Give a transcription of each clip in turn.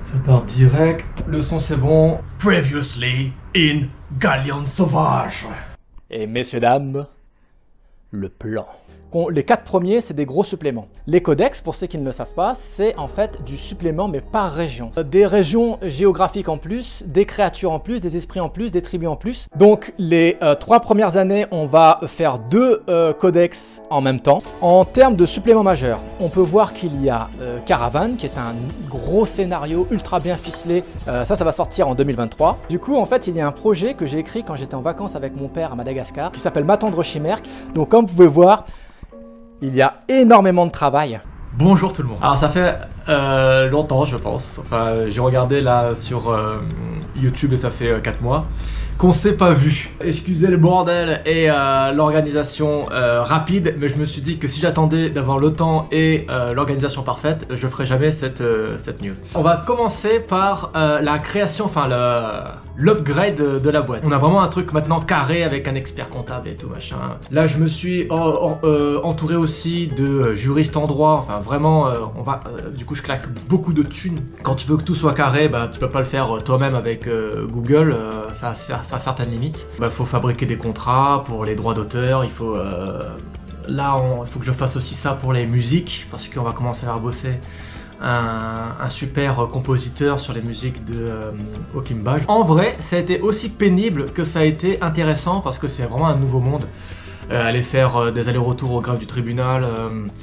Ça part direct. Le son c'est bon. Previously in Galion Sauvage. Et messieurs, dames, le plan. Les 4 premiers, c'est des gros suppléments. Les codex, pour ceux qui ne le savent pas, c'est en fait du supplément, mais par région. Des régions géographiques en plus, des créatures en plus, des esprits en plus, des tribus en plus. Donc les 3 premières années, on va faire 2 codex en même temps. En termes de suppléments majeurs, on peut voir qu'il y a Caravan, qui est un gros scénario ultra bien ficelé. Ça va sortir en 2023. Du coup, en fait, il y a un projet que j'ai écrit quand j'étais en vacances avec mon père à Madagascar, qui s'appelle Ma tendre chimère. Donc comme vous pouvez voir, il y a énormément de travail. Bonjour tout le monde. Alors ça fait longtemps je pense, enfin j'ai regardé là sur YouTube et ça fait 4 mois qu'on s'est pas vu. Excusez le bordel et l'organisation rapide, mais je me suis dit que si j'attendais d'avoir le temps et l'organisation parfaite, je ferais jamais cette news. On va commencer par la création, enfin l'upgrade de la boîte. On a vraiment un truc maintenant carré avec un expert comptable et tout machin. Là je me suis entouré aussi de juristes en droit, enfin vraiment du coup je claque beaucoup de thunes. Quand tu veux que tout soit carré, bah tu peux pas le faire toi-même avec Google, ça a certaines limites. Bah faut fabriquer des contrats pour les droits d'auteur, il faut là il faut que je fasse aussi ça pour les musiques parce qu'on va commencer à bosser un super compositeur sur les musiques de Okimba. En vrai, ça a été aussi pénible que ça a été intéressant parce que c'est vraiment un nouveau monde. Aller faire des allers-retours au greffe du tribunal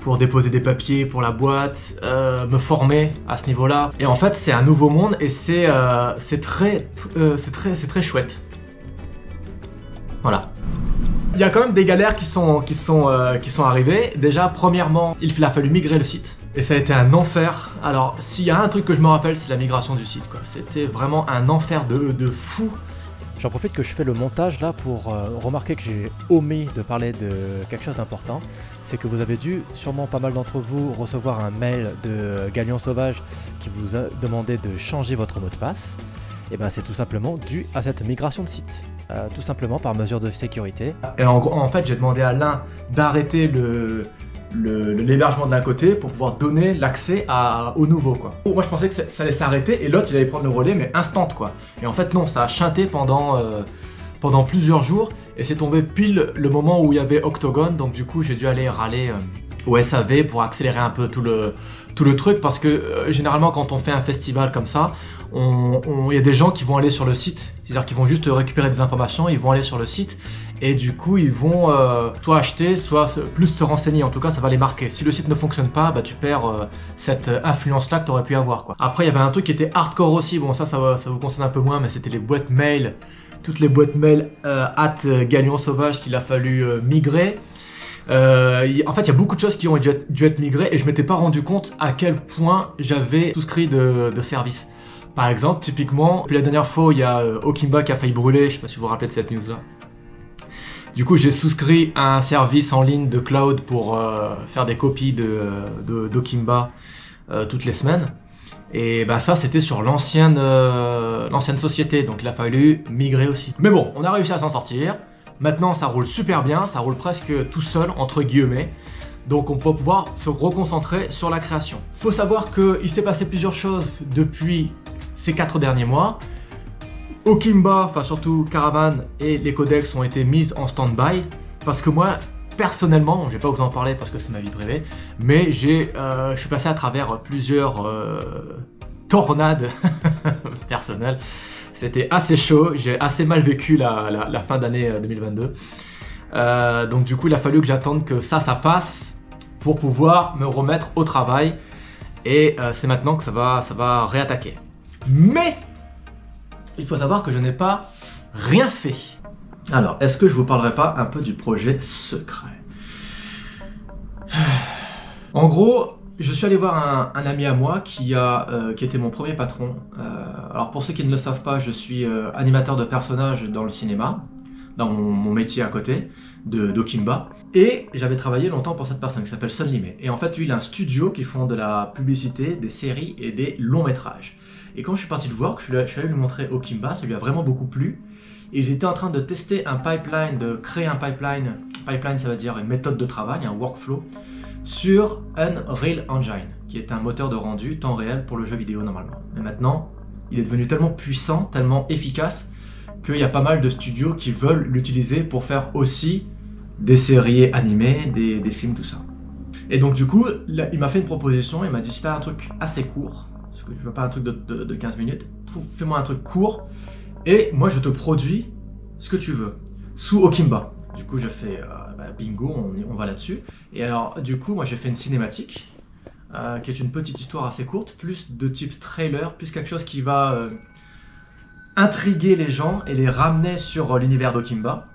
pour déposer des papiers pour la boîte, me former à ce niveau-là. Et en fait, c'est un nouveau monde et c'est très chouette. Voilà. Il y a quand même des galères qui sont arrivées. Déjà, premièrement, il a fallu migrer le site. Et ça a été un enfer. Alors, s'il y a un truc que je me rappelle, c'est la migration du site, quoi. C'était vraiment un enfer de fou. J'en profite que je fais le montage là pour remarquer que j'ai omis de parler de quelque chose d'important. C'est que vous avez dû, sûrement pas mal d'entre vous, recevoir un mail de Galion Sauvage qui vous a demandé de changer votre mot de passe. Et ben c'est tout simplement dû à cette migration de site. Tout simplement par mesure de sécurité. Et en fait, j'ai demandé à l'un d'arrêter l'hébergement de l'un côté pour pouvoir donner l'accès au nouveau, quoi. Moi je pensais que ça allait s'arrêter et l'autre il allait prendre le relais mais instant, quoi. Et en fait non, ça a chanté pendant plusieurs jours et c'est tombé pile le moment où il y avait Octogone, donc du coup j'ai dû aller râler au SAV pour accélérer un peu tout le truc parce que généralement quand on fait un festival comme ça, il y a des gens qui vont aller sur le site, c'est-à-dire qu'ils vont juste récupérer des informations, ils vont aller sur le site et du coup ils vont soit acheter, soit plus se renseigner, en tout cas ça va les marquer. Si le site ne fonctionne pas, bah tu perds cette influence-là que tu aurais pu avoir, quoi. Après il y avait un truc qui était hardcore aussi, bon ça vous concerne un peu moins, mais c'était les boîtes mail, toutes les boîtes mail @Galion Sauvage qu'il a fallu migrer. En fait il y a beaucoup de choses qui ont dû être migrées et je m'étais pas rendu compte à quel point j'avais souscrit de services. Par exemple, typiquement, la dernière fois il y a Okimba qui a failli brûler, je sais pas si vous vous rappelez de cette news là. Du coup j'ai souscrit à un service en ligne de cloud pour faire des copies d'Okimba toutes les semaines. Et ben ça c'était sur l'ancienne société, donc il a fallu migrer aussi. Mais bon, on a réussi à s'en sortir. Maintenant ça roule super bien, ça roule presque tout seul, entre guillemets. Donc on va pouvoir se reconcentrer sur la création. Faut savoir qu'il s'est passé plusieurs choses depuis ces 4 derniers mois. Okimba, enfin surtout Caravan et les codex ont été mis en stand-by parce que moi, personnellement, je vais pas vous en parler parce que c'est ma vie privée, mais je suis passé à travers plusieurs tornades personnelles. C'était assez chaud, j'ai assez mal vécu la fin d'année 2022. Donc du coup, il a fallu que j'attende que ça passe pour pouvoir me remettre au travail. Et c'est maintenant que ça va réattaquer. Mais il faut savoir que je n'ai pas rien fait. Alors, est-ce que je vous parlerai pas un peu du projet secret? En gros, je suis allé voir un ami à moi qui était mon premier patron. Alors pour ceux qui ne le savent pas, je suis animateur de personnages dans le cinéma, dans mon métier à côté d'Okimba. Et j'avais travaillé longtemps pour cette personne qui s'appelle Sun Limé. Et en fait, lui, il a un studio qui font de la publicité, des séries et des longs métrages. Et quand je suis parti le voir, que je suis allé lui montrer Okimba, ça lui a vraiment beaucoup plu. Et ils étaient en train de tester un pipeline, de créer un pipeline. Pipeline, ça veut dire une méthode de travail, un workflow, sur Unreal Engine, qui est un moteur de rendu temps réel pour le jeu vidéo normalement. Mais maintenant, il est devenu tellement puissant, tellement efficace, qu'il y a pas mal de studios qui veulent l'utiliser pour faire aussi des séries animées, des films, tout ça. Et donc du coup, là, il m'a fait une proposition, il m'a dit si t'as un truc assez court, parce que je veux pas un truc de 15 minutes, fais-moi un truc court, et moi je te produis ce que tu veux, sous Okimba. Du coup je fais bingo, on va là-dessus. Et alors du coup moi j'ai fait une cinématique, qui est une petite histoire assez courte, plus de type trailer, plus quelque chose qui va intriguer les gens et les ramener sur l'univers d'Okimba.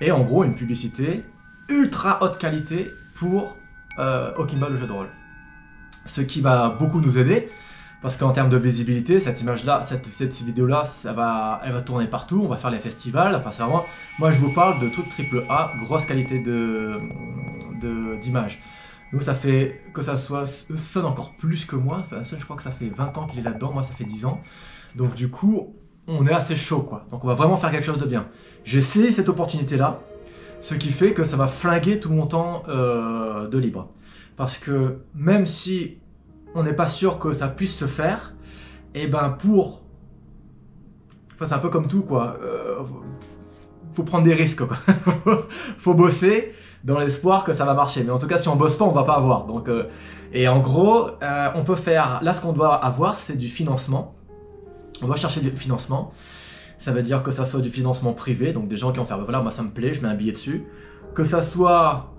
Et en gros une publicité ultra haute qualité pour Okimba le jeu de rôle. Ce qui va beaucoup nous aider, parce qu'en termes de visibilité, cette image-là, cette vidéo-là, elle va tourner partout, on va faire les festivals, enfin c'est vraiment... Moi je vous parle de trucs AAA, grosse qualité d'image. Nous ça fait que ça sonne encore plus que moi, enfin, je crois que ça fait 20 ans qu'il est là-dedans, moi ça fait 10 ans. Donc du coup, on est assez chaud quoi, donc on va vraiment faire quelque chose de bien. J'ai saisi cette opportunité-là, ce qui fait que ça va flinguer tout mon temps de libre. Parce que même si on n'est pas sûr que ça puisse se faire, et ben pour... Enfin c'est un peu comme tout quoi, faut prendre des risques quoi. Faut bosser dans l'espoir que ça va marcher. Mais en tout cas si on bosse pas on va pas avoir. Donc, et en gros on peut faire... Là ce qu'on doit avoir c'est du financement. On doit chercher du financement. Ça veut dire que ça soit du financement privé, donc des gens qui vont faire voilà moi ça me plaît, je mets un billet dessus. Que ça soit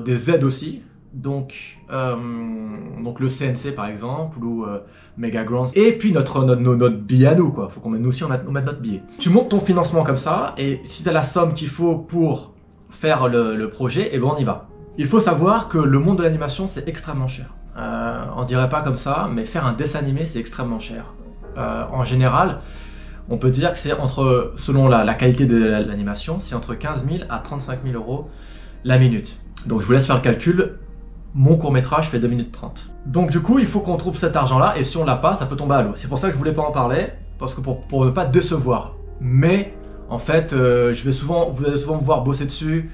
des aides aussi. Donc le CNC par exemple, ou Mega Grants, et puis notre billet à nous quoi, faut qu'on mette nous aussi on mette notre billet. Tu montes ton financement comme ça, et si tu as la somme qu'il faut pour faire le projet, et ben on y va. Il faut savoir que le monde de l'animation c'est extrêmement cher. On dirait pas comme ça, mais faire un dessin animé c'est extrêmement cher. En général, on peut dire que c'est entre, selon la qualité de l'animation, c'est entre 15 000 à 35 000 euros la minute. Donc je vous laisse faire le calcul. Mon court-métrage fait 2 minutes 30. Donc du coup, il faut qu'on trouve cet argent-là, et si on l'a pas, ça peut tomber à l'eau. C'est pour ça que je voulais pas en parler, parce que pour ne pas décevoir. Mais, en fait, vous allez souvent me voir bosser dessus,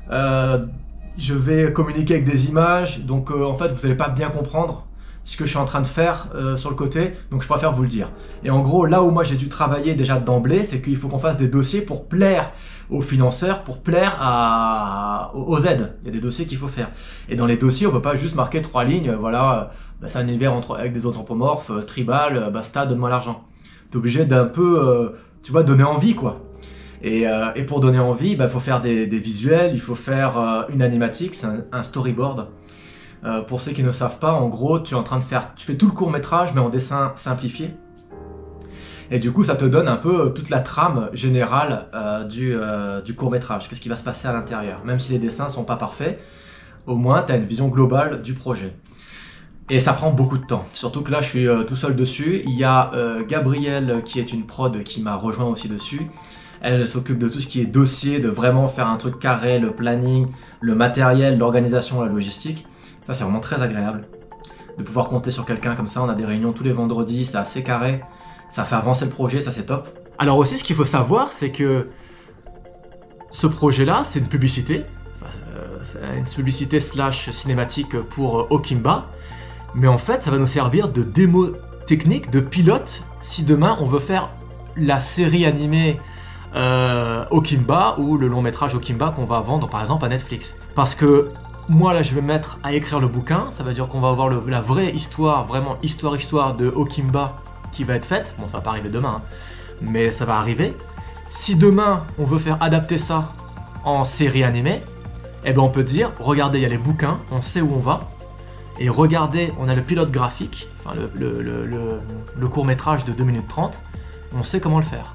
je vais communiquer avec des images, donc en fait, vous n'allez pas bien comprendre ce que je suis en train de faire sur le côté, donc je préfère vous le dire. Et en gros, là où moi j'ai dû travailler déjà d'emblée, c'est qu'il faut qu'on fasse des dossiers pour plaire aux financeurs, pour plaire aux aides. Il y a des dossiers qu'il faut faire. Et dans les dossiers, on peut pas juste marquer 3 lignes, voilà, c'est un univers avec des anthropomorphes, tribal, basta, donne-moi l'argent. Tu es obligé d'un peu, tu vois, donner envie, quoi. Et pour donner envie, il faut faire des visuels, il faut faire une animatique, c'est un storyboard. Pour ceux qui ne savent pas, en gros, tu fais tout le court-métrage, mais en dessin simplifié. Et du coup, ça te donne un peu toute la trame générale du court-métrage. Qu'est-ce qui va se passer à l'intérieur? Même si les dessins sont pas parfaits, au moins, tu as une vision globale du projet. Et ça prend beaucoup de temps. Surtout que là, je suis tout seul dessus. Il y a Gabrielle, qui est une prod, qui m'a rejoint aussi dessus. Elle s'occupe de tout ce qui est dossier, de vraiment faire un truc carré, le planning, le matériel, l'organisation, la logistique. Ça, c'est vraiment très agréable de pouvoir compter sur quelqu'un comme ça. On a des réunions tous les vendredis, c'est assez carré. Ça fait avancer le projet, ça c'est top. Alors aussi, ce qu'il faut savoir, c'est que ce projet-là, c'est une publicité. C'est une publicité slash cinématique pour Okimba. Mais en fait, ça va nous servir de démo technique, de pilote, si demain on veut faire la série animée Okimba ou le long métrage Okimba qu'on va vendre par exemple à Netflix. Parce que moi là je vais me mettre à écrire le bouquin, ça veut dire qu'on va avoir la vraie histoire, vraiment histoire de Okimba qui va être faite. Bon, ça va pas arriver demain, hein, mais ça va arriver. Si demain on veut faire adapter ça en série animée, eh ben on peut dire, regardez, il y a les bouquins, on sait où on va, et regardez, on a le pilote graphique, enfin le court-métrage de 2 minutes 30, on sait comment le faire.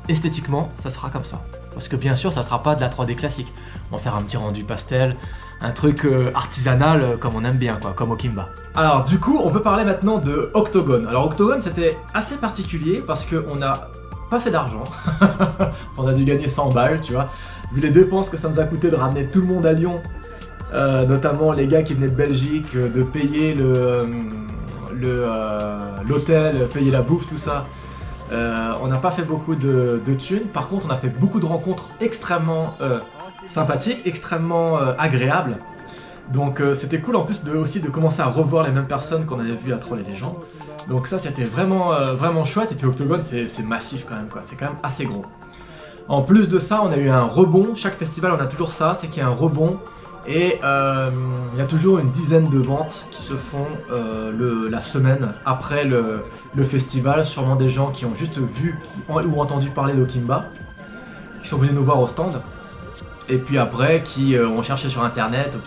Esthétiquement, ça sera comme ça. Parce que bien sûr, ça sera pas de la 3D classique. On va faire un petit rendu pastel, un truc artisanal comme on aime bien, quoi, comme Okimba. Alors du coup, on peut parler maintenant de Octogone. Alors Octogone, c'était assez particulier parce qu'on n'a pas fait d'argent. On a dû gagner 100 balles, tu vois. Vu les dépenses que ça nous a coûté de ramener tout le monde à Lyon, notamment les gars qui venaient de Belgique, de payer l'hôtel, payer la bouffe, tout ça. On n'a pas fait beaucoup de thunes. Par contre, on a fait beaucoup de rencontres extrêmement sympathiques, extrêmement agréables. Donc c'était cool en plus aussi de commencer à revoir les mêmes personnes qu'on avait vues à Trolls et Légendes. Donc ça c'était vraiment chouette, et puis Octogone c'est massif quand même quoi, c'est quand même assez gros. En plus de ça, on a eu un rebond, chaque festival on a toujours ça, c'est qu'il y a un rebond, et il y a toujours une dizaine de ventes qui se font la semaine après le festival, sûrement des gens qui ont juste vu ou entendu parler d'Okimba, qui sont venus nous voir au stand, et puis après qui ont cherché sur internet ou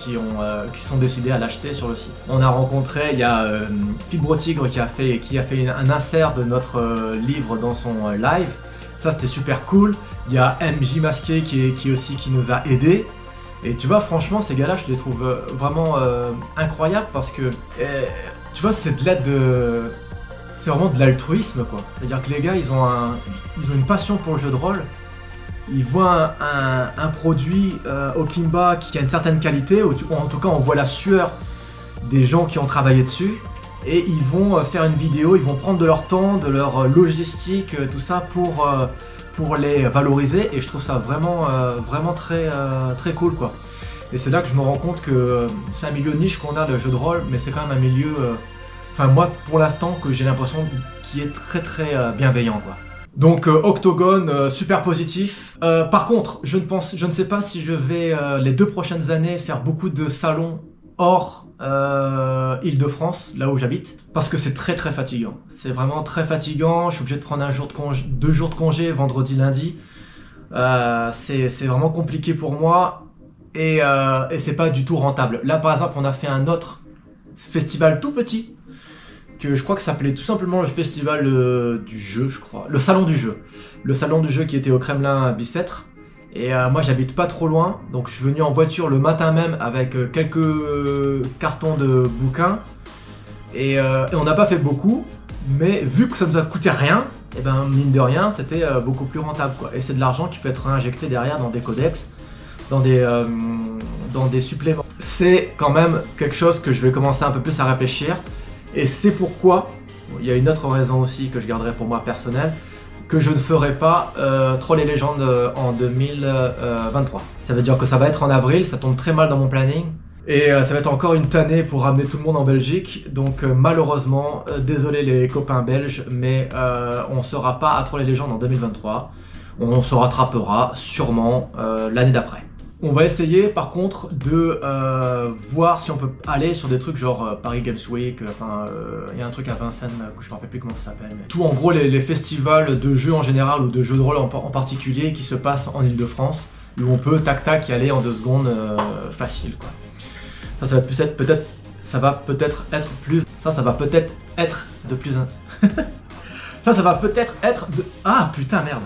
qui se sont décidés à l'acheter sur le site. On a rencontré, il y a Fibre Tigre qui a fait un insert de notre livre dans son live, ça c'était super cool. Il y a MJ Masqué qui nous a aidés. Et tu vois, franchement, ces gars-là, je les trouve vraiment incroyables parce que, tu vois, c'est de l'aide c'est vraiment de l'altruisme, quoi. C'est-à-dire que les gars, ils ont une passion pour le jeu de rôle. Ils voient un produit Okimba qui a une certaine qualité, ou en tout cas, on voit la sueur des gens qui ont travaillé dessus. Et ils vont faire une vidéo, ils vont prendre de leur temps, de leur logistique, tout ça pour les valoriser, et je trouve ça vraiment très cool quoi. Et c'est là que je me rends compte que c'est un milieu niche qu'on a, le jeu de rôle, mais c'est quand même un milieu, enfin moi pour l'instant que j'ai l'impression qui est très bienveillant quoi. Donc Octogone, super positif. Par contre, je ne sais pas si je vais les 2 prochaines années faire beaucoup de salons hors Île-de-France, là où j'habite, parce que c'est très fatigant. C'est vraiment très fatigant, je suis obligé de prendre 2 jours de congé, vendredi, lundi. C'est vraiment compliqué pour moi, et c'est pas du tout rentable. Là par exemple, on a fait un autre festival tout petit, que je crois que ça s'appelait tout simplement le festival du jeu, je crois. Le salon du jeu. Le salon du jeu qui était au Kremlin Bicêtre. Et moi j'habite pas trop loin, donc je suis venu en voiture le matin même avec quelques cartons de bouquins. Et on n'a pas fait beaucoup, mais vu que ça nous a coûté rien, et ben mine de rien c'était beaucoup plus rentable quoi. Et c'est de l'argent qui peut être réinjecté derrière dans des codex, dans des suppléments. C'est quand même quelque chose que je vais commencer un peu plus à réfléchir. Et c'est pourquoi, il y a une autre raison aussi que je garderai pour moi personnelle, que je ne ferai pas Trolls et Légendes en 2023. Ça veut dire que ça va être en avril, ça tombe très mal dans mon planning. Et ça va être encore une tannée pour ramener tout le monde en Belgique. Donc malheureusement, désolé les copains belges, mais on ne sera pas à Trolls et Légendes en 2023. On se rattrapera sûrement l'année d'après. On va essayer par contre de voir si on peut aller sur des trucs genre Paris Games Week, il y a un truc à Vincennes, je ne me rappelle plus comment ça s'appelle. Mais... tout en gros les festivals de jeux en général ou de jeux de rôle en particulier qui se passent en Île-de-France, où on peut tac être en 2 secondes facile quoi. Ça va peut-être ça va peut-être être de plus... ça va peut-être être de... Ah putain merde.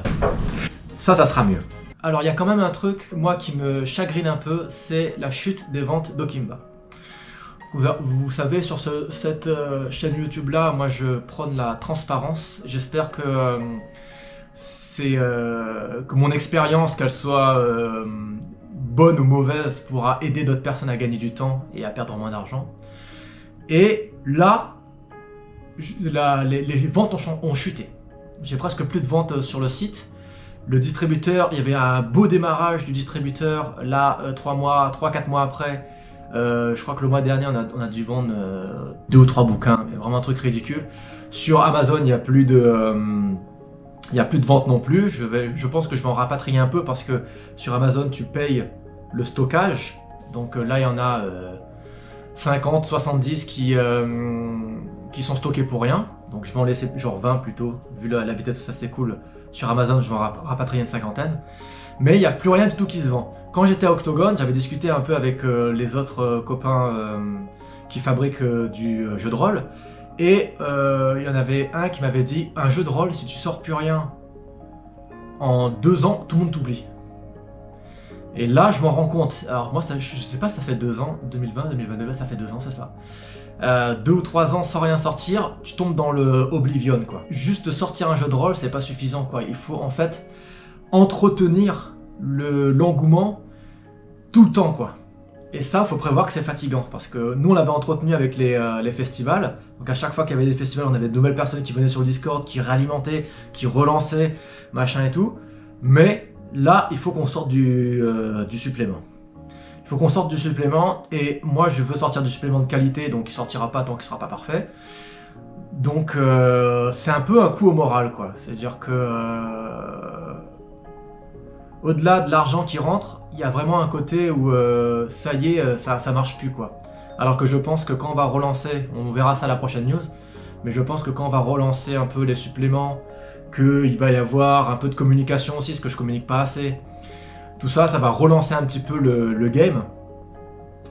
Ça sera mieux. Alors il y a quand même un truc, moi, qui me chagrine un peu, c'est la chute des ventes d'Okimba. Vous savez, sur cette chaîne YouTube là, moi je prône la transparence. J'espère que que mon expérience, qu'elle soit bonne ou mauvaise, pourra aider d'autres personnes à gagner du temps et à perdre moins d'argent. Et là, les ventes ont chuté. J'ai presque plus de ventes sur le site. Le distributeur, il y avait un beau démarrage du distributeur. Là, 3-4 mois après, je crois que le mois dernier, on a dû vendre 2 ou 3 bouquins, mais vraiment un truc ridicule. Sur Amazon, il n'y a plus de vente non plus. Je pense que je vais en rapatrier un peu parce que sur Amazon, tu payes le stockage. Donc là, il y en a 50, 70 qui sont stockés pour rien. Donc je vais en laisser genre 20 plutôt, vu la vitesse où ça s'écoule. Sur Amazon, je vais en rapatrier une 50aine. Mais il n'y a plus rien du tout qui se vend. Quand j'étais à Octogone, j'avais discuté un peu avec les autres copains qui fabriquent du jeu de rôle. Et il y en avait un qui m'avait dit, un jeu de rôle, si tu sors plus rien en 2 ans, tout le monde t'oublie. Et là, je m'en rends compte. Alors moi, je sais pas, ça fait 2 ans, 2020, 2022, ça fait 2 ans, c'est ça. 2 ou 3 ans sans rien sortir, tu tombes dans le oblivion quoi. Juste sortir un jeu de rôle, c'est pas suffisant quoi. Il faut en fait entretenir l'engouement tout le temps quoi. Et ça, faut prévoir que c'est fatigant parce que nous on l'avait entretenu avec les festivals. Donc à chaque fois qu'il y avait des festivals, on avait de nouvelles personnes qui venaient sur le Discord, qui réalimentaient, qui relançaient, machin et tout. Mais là, il faut qu'on sorte du supplément. Il faut qu'on sorte du supplément, et moi je veux sortir du supplément de qualité, donc il sortira pas tant qu'il sera pas parfait. Donc c'est un peu un coup au moral, quoi. C'est-à-dire que au-delà de l'argent qui rentre, il y a vraiment un côté où ça y est, ça marche plus, quoi. Alors que je pense que quand on va relancer, on verra ça à la prochaine news, mais je pense que quand on va relancer un peu les suppléments, qu'il va y avoir un peu de communication aussi, ce que je communique pas assez, tout ça, ça va relancer un petit peu le game.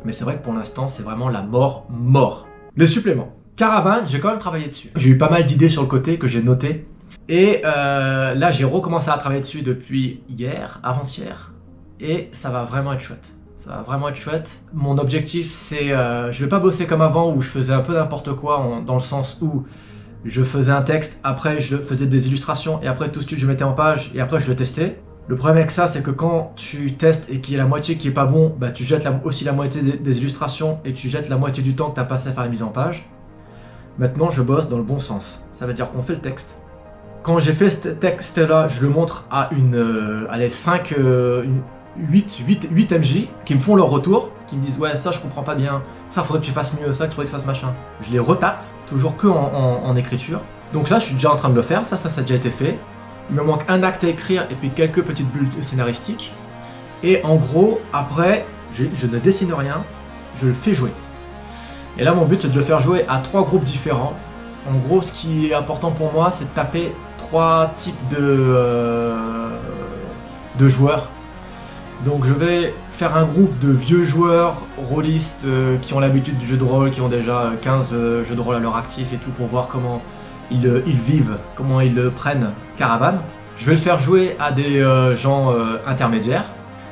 Mais c'est vrai que pour l'instant, c'est vraiment la mort. Les suppléments. Caravane, j'ai quand même travaillé dessus. J'ai eu pas mal d'idées sur le côté que j'ai notées. Et là, j'ai recommencé à travailler dessus depuis hier, avant-hier. Et ça va vraiment être chouette. Ça va vraiment être chouette. Mon objectif, c'est... je vais pas bosser comme avant, où je faisais un peu n'importe quoi, dans le sens où je faisais un texte, après je faisais des illustrations, et après tout de suite je mettais en page, et après je le testais. Le problème avec ça, c'est que quand tu testes et qu'il y a la moitié qui est pas bon, bah tu jettes aussi la moitié des illustrations, et tu jettes la moitié du temps que tu as passé à faire la mise en page. Maintenant, je bosse dans le bon sens. Ça veut dire qu'on fait le texte. Quand j'ai fait ce texte-là, je le montre à allez, 8 MJ qui me font leur retour, qui me disent « Ouais, ça je comprends pas bien, ça faudrait que tu fasses mieux, ça il faudrait que ça se machin. » Je les retape, toujours que en écriture. Donc ça, je suis déjà en train de le faire, ça a déjà été fait. Il me manque un acte à écrire et puis quelques petites bulles scénaristiques. Et en gros, après, je ne dessine rien, je le fais jouer. Et là, mon but, c'est de le faire jouer à 3 groupes différents. En gros, ce qui est important pour moi, c'est de taper 3 types de joueurs. Donc je vais faire un groupe de vieux joueurs rôlistes qui ont l'habitude du jeu de rôle, qui ont déjà 15 jeux de rôle à leur actif et tout, pour voir comment ils vivent, comment ils prennent Caravane. Je vais le faire jouer à des gens intermédiaires.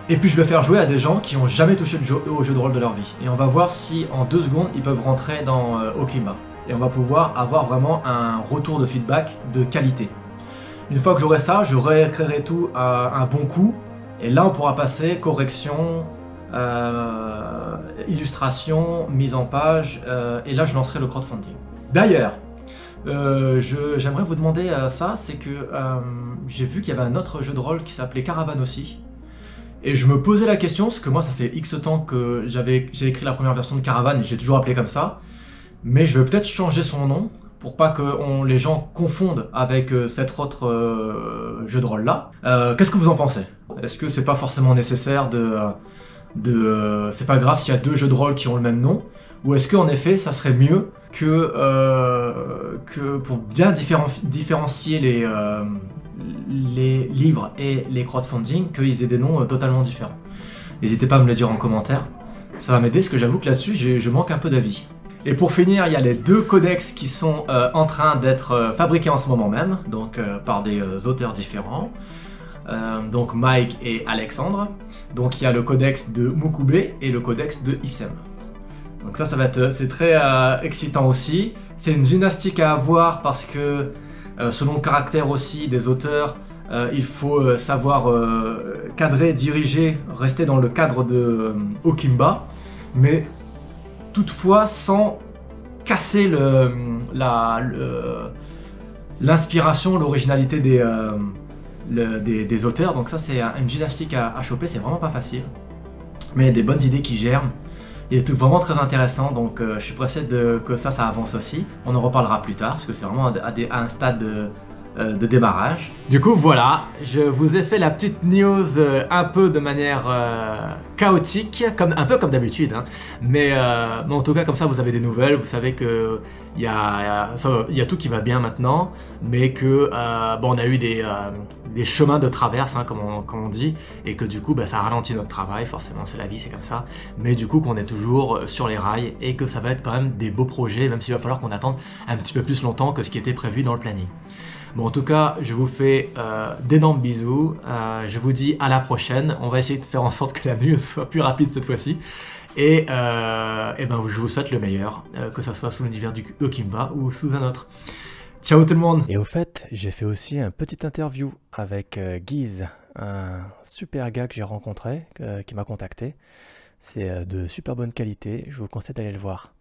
Et puis je vais faire jouer à des gens qui n'ont jamais touché au jeu de rôle de leur vie. Et on va voir si en 2 secondes ils peuvent rentrer dans Okimba. Et on va pouvoir avoir vraiment un retour de feedback de qualité. Une fois que j'aurai ça, je réécrirai tout à un bon coup. Et là on pourra passer correction, illustration, mise en page. Et là je lancerai le crowdfunding. D'ailleurs, j'aimerais vous demander ça, c'est que j'ai vu qu'il y avait un autre jeu de rôle qui s'appelait Caravane aussi. Et je me posais la question, parce que moi ça fait X temps que j'ai écrit la première version de Caravane et j'ai toujours appelé comme ça. Mais je vais peut-être changer son nom, pour pas que les gens confondent avec cet autre jeu de rôle là. Qu'est-ce que vous en pensez? Est-ce que c'est pas forcément nécessaire c'est pas grave s'il y a 2 jeux de rôle qui ont le même nom? Ou est-ce qu'en effet ça serait mieux que pour bien différencier les livres et les crowdfunding, qu'ils aient des noms totalement différents? N'hésitez pas à me le dire en commentaire, ça va m'aider, parce que j'avoue que là-dessus je manque un peu d'avis. Et pour finir, il y a les 2 codex qui sont en train d'être fabriqués en ce moment même, donc par des auteurs différents, donc Mike et Alexandre. Donc il y a le codex de Mukube et le codex de Issem. Donc ça va être, c'est très excitant aussi. C'est une gymnastique à avoir parce que selon le caractère aussi des auteurs, il faut savoir cadrer, diriger, rester dans le cadre de Okimba, mais toutefois sans casser l'inspiration, l'originalité des auteurs. Donc ça c'est une gymnastique à choper, c'est vraiment pas facile. Mais il y a des bonnes idées qui germent. Il est vraiment très intéressant, donc je suis pressé que ça avance aussi. On en reparlera plus tard, parce que c'est vraiment à un stade de démarrage. Du coup voilà, je vous ai fait la petite news un peu de manière chaotique, un peu comme d'habitude, hein. Mais en tout cas comme ça vous avez des nouvelles, vous savez que il y a tout qui va bien maintenant, mais que on a eu des chemins de traverse, hein, comme on dit, et que du coup ça ralentit notre travail, forcément c'est la vie, c'est comme ça, mais du coup qu'on est toujours sur les rails et que ça va être quand même des beaux projets, même s'il va falloir qu'on attende un petit peu plus longtemps que ce qui était prévu dans le planning. Bon, en tout cas, je vous fais d'énormes bisous, je vous dis à la prochaine, on va essayer de faire en sorte que la news soit plus rapide cette fois-ci, et je vous souhaite le meilleur, que ça soit sous l'univers du Okimba ou sous un autre. Ciao tout le monde! Et au fait, j'ai fait aussi une petite interview avec Guise, un super gars que j'ai rencontré, qui m'a contacté. C'est de super bonne qualité, je vous conseille d'aller le voir.